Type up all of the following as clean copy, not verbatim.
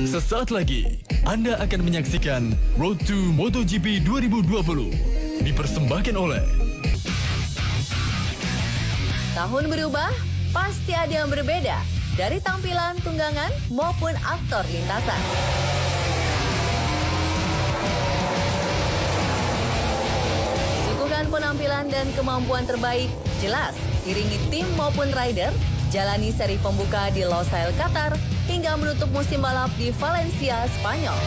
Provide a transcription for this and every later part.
Sesaat lagi, Anda akan menyaksikan Road to MotoGP 2020 dipersembahkan oleh... Tahun berubah, pasti ada yang berbeda dari tampilan tunggangan maupun aktor lintasan. Suguhkan penampilan dan kemampuan terbaik, jelas iringi tim maupun rider, jalani seri pembuka di Losail, Qatar, hingga menutup musim balap di Valencia, Spanyol.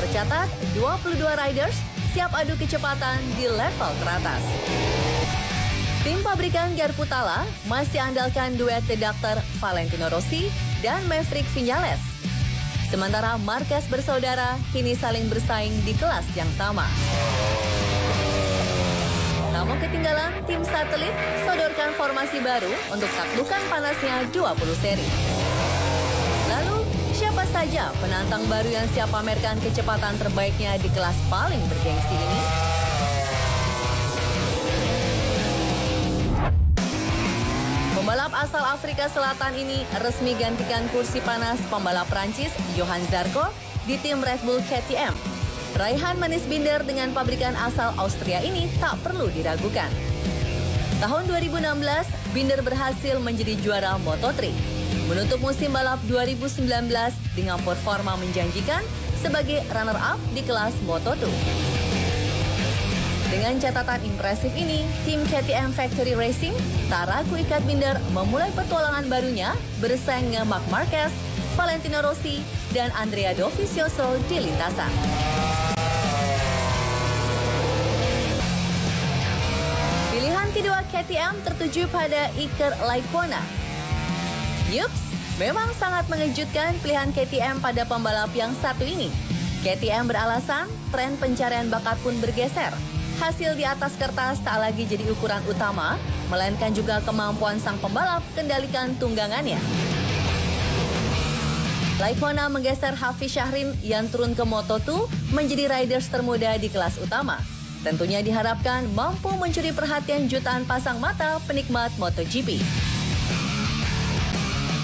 Tercatat 22 riders siap adu kecepatan di level teratas. Tim pabrikan Garputala masih andalkan duet The Doctor Valentino Rossi dan Maverick Viñales. Sementara Marquez bersaudara kini saling bersaing di kelas yang sama. Namun ketinggalan, tim satelit sodorkan formasi baru untuk taklukan panasnya 20 seri. Lalu, siapa saja penantang baru yang siap pamerkan kecepatan terbaiknya di kelas paling bergengsi ini? Pembalap asal Afrika Selatan ini resmi gantikan kursi panas pembalap Prancis Johan Zarco di tim Red Bull KTM. Raihan manis Binder dengan pabrikan asal Austria ini tak perlu diragukan. Tahun 2016, Binder berhasil menjadi juara Moto3, menutup musim balap 2019 dengan performa menjanjikan sebagai runner-up di kelas Moto2. Dengan catatan impresif ini, tim KTM Factory Racing tak ragu ikat Binder memulai petualangan barunya bersaing dengan Marc Marquez, Valentino Rossi, dan Andrea Dovizioso di lintasan. Pilihan kedua KTM tertuju pada Iker Lecuona. Yups, memang sangat mengejutkan pilihan KTM pada pembalap yang satu ini. KTM beralasan tren pencarian bakat pun bergeser. Hasil di atas kertas tak lagi jadi ukuran utama, melainkan juga kemampuan sang pembalap kendalikan tunggangannya. Lecuona menggeser Hafiz Syahrin yang turun ke Moto2 menjadi riders termuda di kelas utama. Tentunya diharapkan mampu mencuri perhatian jutaan pasang mata penikmat MotoGP.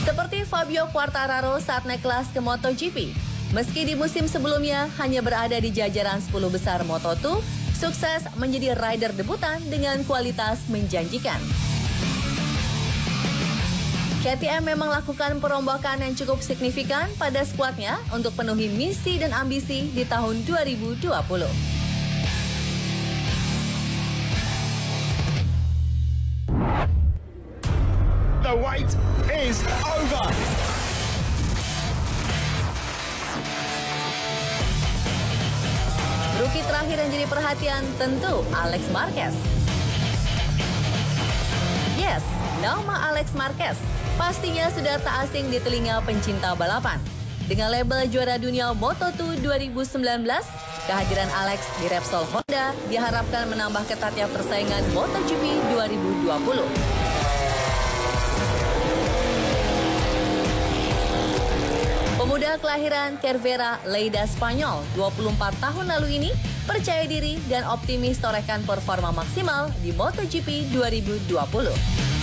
Seperti Fabio Quartararo saat naik kelas ke MotoGP. Meski di musim sebelumnya hanya berada di jajaran 10 besar Moto2, sukses menjadi rider debutan dengan kualitas menjanjikan. KTM memang lakukan perombakan yang cukup signifikan pada skuadnya untuk penuhi misi dan ambisi di tahun 2020. The wait is over. Rookie terakhir yang jadi perhatian tentu Alex Marquez. Yes, nama Alex Marquez pastinya sudah tak asing di telinga pencinta balapan. Dengan label juara dunia Moto2 2019, kehadiran Alex di Repsol Honda diharapkan menambah ketatnya persaingan MotoGP 2020. Pemuda kelahiran Cervera, Lleida, Spanyol, 24 tahun lalu ini percaya diri dan optimis torehkan performa maksimal di MotoGP 2020.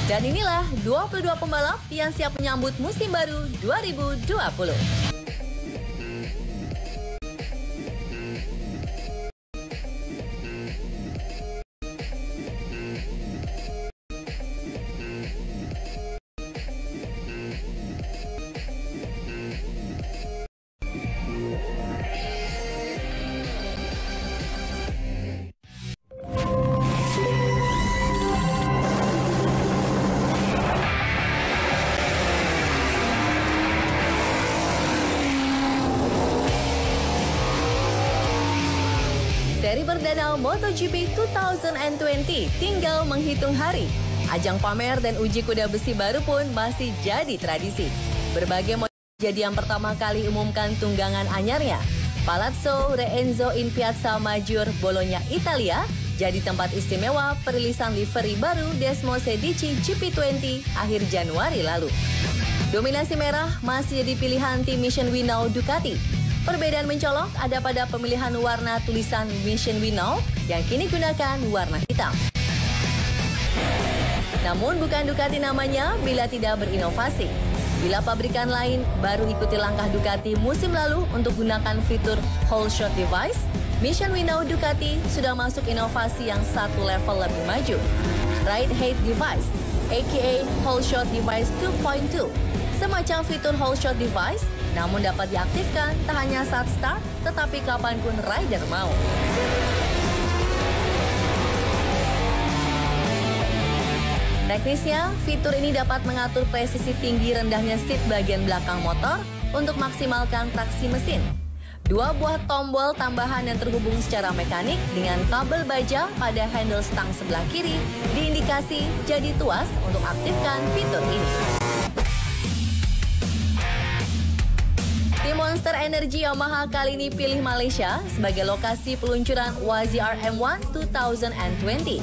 Dan inilah 22 pembalap yang siap menyambut musim baru 2020. Seri perdana MotoGP 2020 tinggal menghitung hari. Ajang pamer dan uji kuda besi baru pun masih jadi tradisi. Berbagai model jadi yang pertama kali umumkan tunggangan anyarnya. Palazzo Reenzo in Piazza Maggiore, Bologna, Italia jadi tempat istimewa perilisan livery baru Desmo Sedici GP20 akhir Januari lalu. Dominasi merah masih jadi pilihan tim Mission We Know Ducati. Perbedaan mencolok ada pada pemilihan warna tulisan Mission We Know yang kini gunakan warna hitam. Namun bukan Ducati namanya bila tidak berinovasi. Bila pabrikan lain baru ikuti langkah Ducati musim lalu untuk gunakan fitur whole shot device, Mission We Know Ducati sudah masuk inovasi yang satu level lebih maju. Ride Height Device, aka Whole Shot Device 2.2. Semacam fitur whole shot device, namun dapat diaktifkan tak hanya saat start, tetapi kapanpun rider mau. Teknisnya, fitur ini dapat mengatur presisi tinggi rendahnya seat bagian belakang motor untuk maksimalkan traksi mesin. Dua buah tombol tambahan yang terhubung secara mekanik dengan kabel baja pada handle stang sebelah kiri diindikasi jadi tuas untuk aktifkan fitur ini. Tim Monster Energy Yamaha kali ini pilih Malaysia sebagai lokasi peluncuran YZR M1 2020.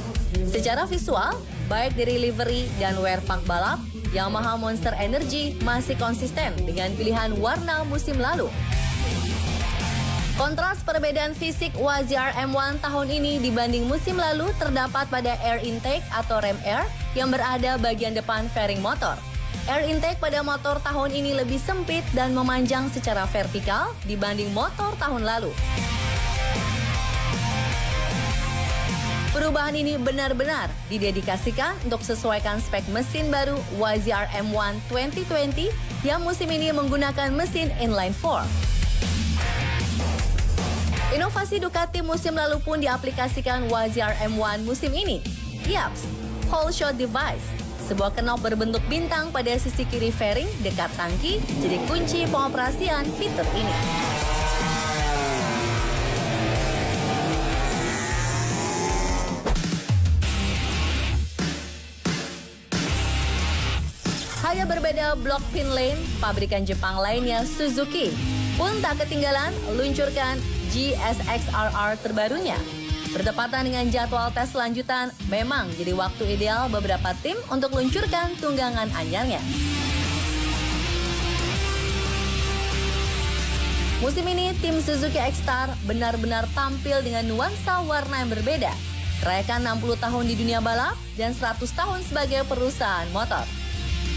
Secara visual, baik dari livery dan wear pack balap, Yamaha Monster Energy masih konsisten dengan pilihan warna musim lalu. Kontras perbedaan fisik YZR M1 tahun ini dibanding musim lalu terdapat pada air intake atau rem air yang berada bagian depan fairing motor. Air intake pada motor tahun ini lebih sempit dan memanjang secara vertikal dibanding motor tahun lalu. Perubahan ini benar-benar didedikasikan untuk sesuaikan spek mesin baru YZR M1 2020 yang musim ini menggunakan mesin inline 4. Inovasi Ducati musim lalu pun diaplikasikan YZR M1 musim ini. Yaps, whole shot device. Sebuah knob berbentuk bintang pada sisi kiri fairing dekat tangki jadi kunci pengoperasian fitur ini. Hanya berbeda blok pin lane, pabrikan Jepang lainnya Suzuki pun tak ketinggalan luncurkan GSX-RR terbarunya. Bertepatan dengan jadwal tes lanjutan, memang jadi waktu ideal beberapa tim untuk luncurkan tunggangan anyarnya. Musim ini, tim Suzuki X-Star benar-benar tampil dengan nuansa warna yang berbeda. Merayakan 60 tahun di dunia balap dan 100 tahun sebagai perusahaan motor.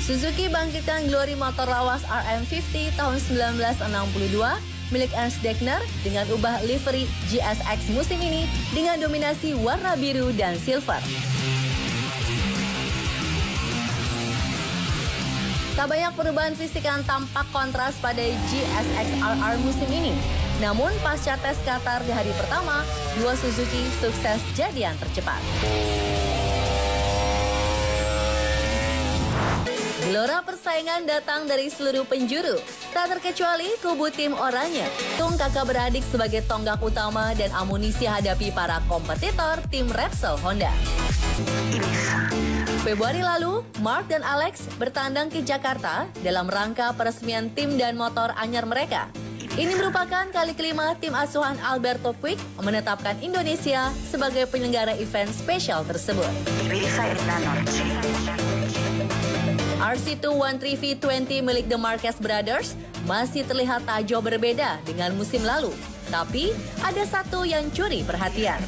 Suzuki bangkitkan glory motor lawas RM50 tahun 1962 milik Ernst Degner dengan ubah livery GSX musim ini dengan dominasi warna biru dan silver. Tak banyak perubahan fisik yang tampak kontras pada GSX-RR musim ini. Namun pasca tes Qatar di hari pertama, dua Suzuki sukses jadi yang tercepat. Gelora persaingan datang dari seluruh penjuru, tak terkecuali kubu tim oranye. Tung kakak beradik sebagai tonggak utama dan amunisi hadapi para kompetitor tim Repsol Honda. Februari lalu, Mark dan Alex bertandang ke Jakarta dalam rangka peresmian tim dan motor anyar mereka. Ini merupakan kali kelima tim asuhan Alberto Puig menetapkan Indonesia sebagai penyelenggara event spesial tersebut. RC213 V20 milik The Marquez Brothers masih terlihat tak jauh berbeda dengan musim lalu. Tapi ada satu yang curi perhatian.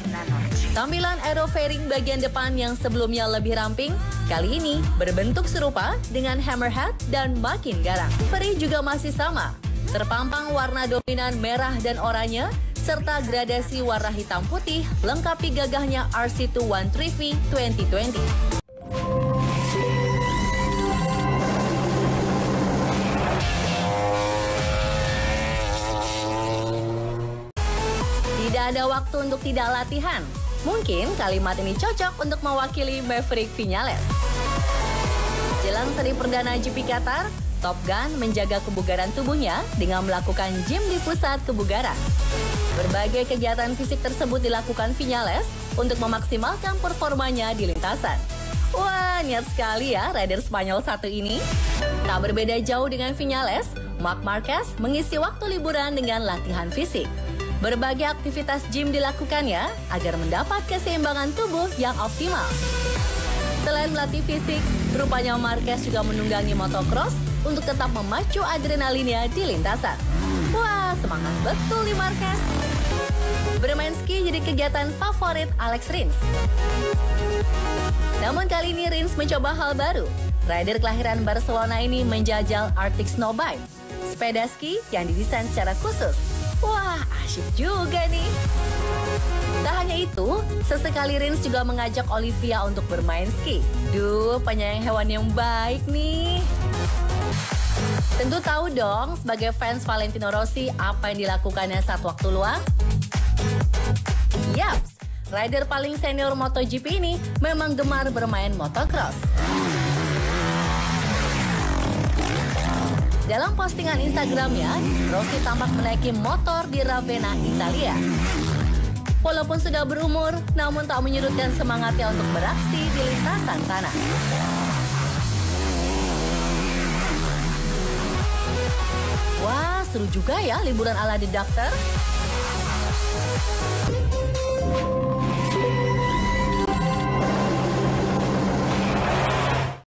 Tampilan aero fairing bagian depan yang sebelumnya lebih ramping, kali ini berbentuk serupa dengan hammerhead dan makin garang. Peri juga masih sama, terpampang warna dominan merah dan oranye, serta gradasi warna hitam putih lengkapi gagahnya RC213 V 2020. Tidak ada waktu untuk tidak latihan. Mungkin kalimat ini cocok untuk mewakili Maverick Viñales. Jelang seri perdana GP Qatar, Top Gun menjaga kebugaran tubuhnya dengan melakukan gym di pusat kebugaran. Berbagai kegiatan fisik tersebut dilakukan Viñales untuk memaksimalkan performanya di lintasan. Wah, niat sekali ya rider Spanyol satu ini. Tak berbeda jauh dengan Viñales, Marc Marquez mengisi waktu liburan dengan latihan fisik. Berbagai aktivitas gym dilakukannya agar mendapat keseimbangan tubuh yang optimal. Selain melatih fisik, rupanya Marquez juga menunggangi motocross untuk tetap memacu adrenalinnya di lintasan. Wah, semangat betul nih Marquez. Bermain ski jadi kegiatan favorit Alex Rins. Namun kali ini Rins mencoba hal baru. Rider kelahiran Barcelona ini menjajal Arctic Snowbike, sepeda ski yang didesain secara khusus. Wah, asyik juga nih. Tak hanya itu, sesekali Rins juga mengajak Olivia untuk bermain ski. Duh, penyayang hewan yang baik nih. Tentu tahu dong, sebagai fans Valentino Rossi, apa yang dilakukannya saat waktu luang? Yaps, rider paling senior MotoGP ini memang gemar bermain motocross. Dalam postingan Instagramnya, Rossi tampak menaiki motor di Ravenna, Italia. Walaupun sudah berumur, namun tak menyurutkan semangatnya untuk beraksi di lintasan tanah. Wah, seru juga ya liburan ala The Doctor.